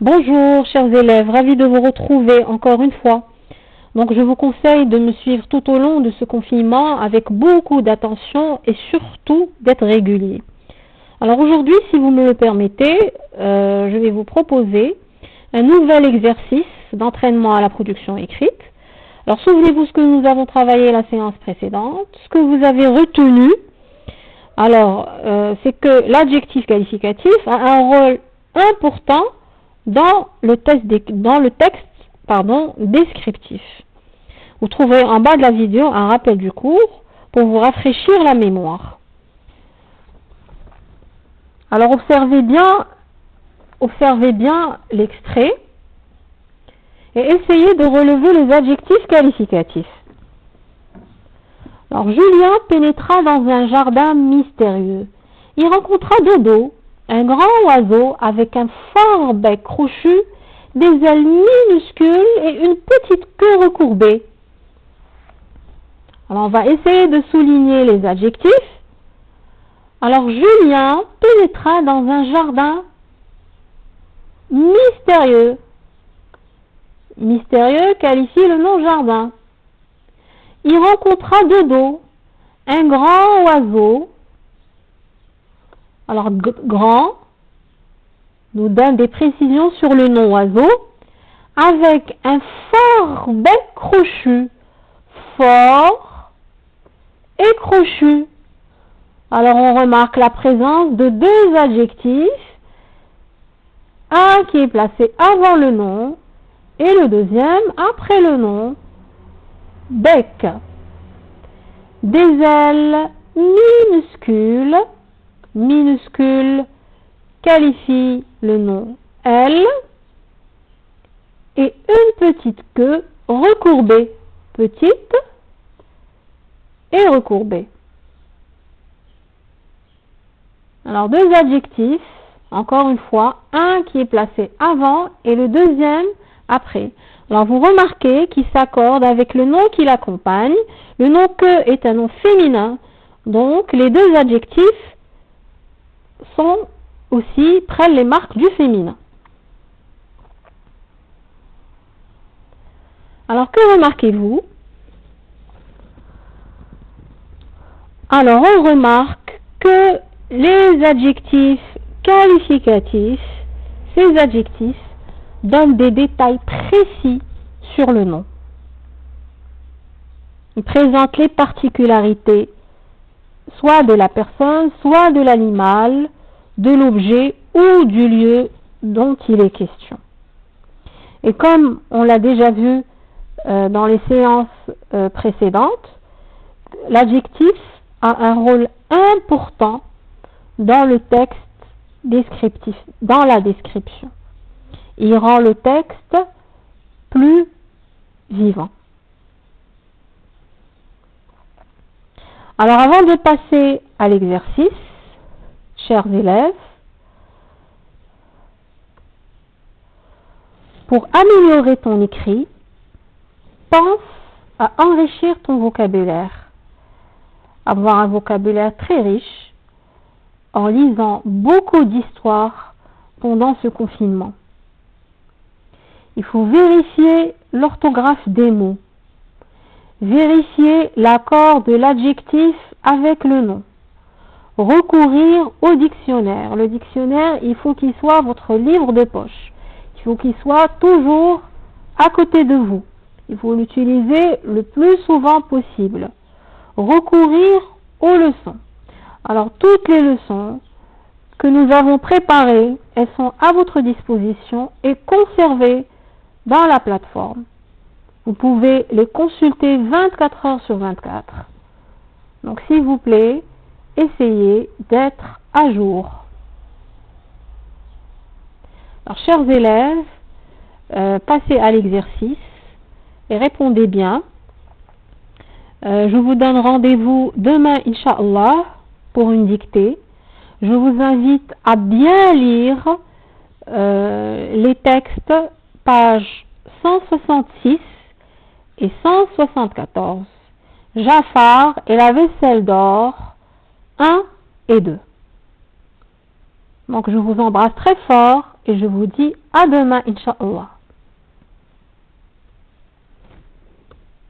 Bonjour chers élèves, ravi de vous retrouver encore une fois. Donc je vous conseille de me suivre tout au long de ce confinement avec beaucoup d'attention et surtout d'être régulier. Alors aujourd'hui, si vous me le permettez, je vais vous proposer un nouvel exercice d'entraînement à la production écrite. Alors souvenez-vous ce que nous avons travaillé la séance précédente, ce que vous avez retenu. Alors c'est que l'adjectif qualificatif a un rôle important dans le texte descriptif. Vous trouverez en bas de la vidéo un rappel du cours pour vous rafraîchir la mémoire. Alors observez bien l'extrait et essayez de relever les adjectifs qualificatifs. Alors Julien pénétra dans un jardin mystérieux. Il rencontra Dodo, un grand oiseau avec un fort bec crochu, des ailes minuscules et une petite queue recourbée. Alors on va essayer de souligner les adjectifs. Alors Julien pénétra dans un jardin mystérieux. Mystérieux qualifie le nom jardin. Il rencontra Dodo, un grand oiseau. Alors grand nous donne des précisions sur le nom oiseau, avec un fort bec crochu. Fort et crochu. Alors on remarque la présence de deux adjectifs, un qui est placé avant le nom et le deuxième après le nom. Bec. Des ailes minuscules qualifie le nom aile et une petite queue recourbée. Petite et recourbée. Alors deux adjectifs, encore une fois, un qui est placé avant et le deuxième après. Alors vous remarquez qu'il s'accorde avec le nom qui l'accompagne. Le nom que est un nom féminin, donc les deux adjectifs prennent les marques du féminin. Alors que remarquez-vous? Alors on remarque que les adjectifs qualificatifs, ces adjectifs donnent des détails précis sur le nom. Ils présentent les particularités soit de la personne, soit de l'animal, de l'objet ou du lieu dont il est question. Et comme on l'a déjà vu dans les séances précédentes, l'adjectif a un rôle important dans le texte descriptif, dans la description. Il rend le texte plus vivant. Alors avant de passer à l'exercice, chers élèves, pour améliorer ton écrit, pense à enrichir ton vocabulaire. Avoir un vocabulaire très riche en lisant beaucoup d'histoires pendant ce confinement. Il faut vérifier l'orthographe des mots. Vérifier l'accord de l'adjectif avec le nom. Recourir au dictionnaire. Le dictionnaire, il faut qu'il soit votre livre de poche. Il faut qu'il soit toujours à côté de vous. Il faut l'utiliser le plus souvent possible. Recourir aux leçons. Alors toutes les leçons que nous avons préparées, elles sont à votre disposition et conservées dans la plateforme. Vous pouvez les consulter 24 heures sur 24. Donc s'il vous plaît, essayez d'être à jour. Alors chers élèves, passez à l'exercice et répondez bien. Je vous donne rendez-vous demain, Inch'Allah, pour une dictée. Je vous invite à bien lire les textes, pages 166 et 174. Jafar et la vaisselle d'or, 1 et 2. Donc je vous embrasse très fort et je vous dis à demain, Inch'Allah.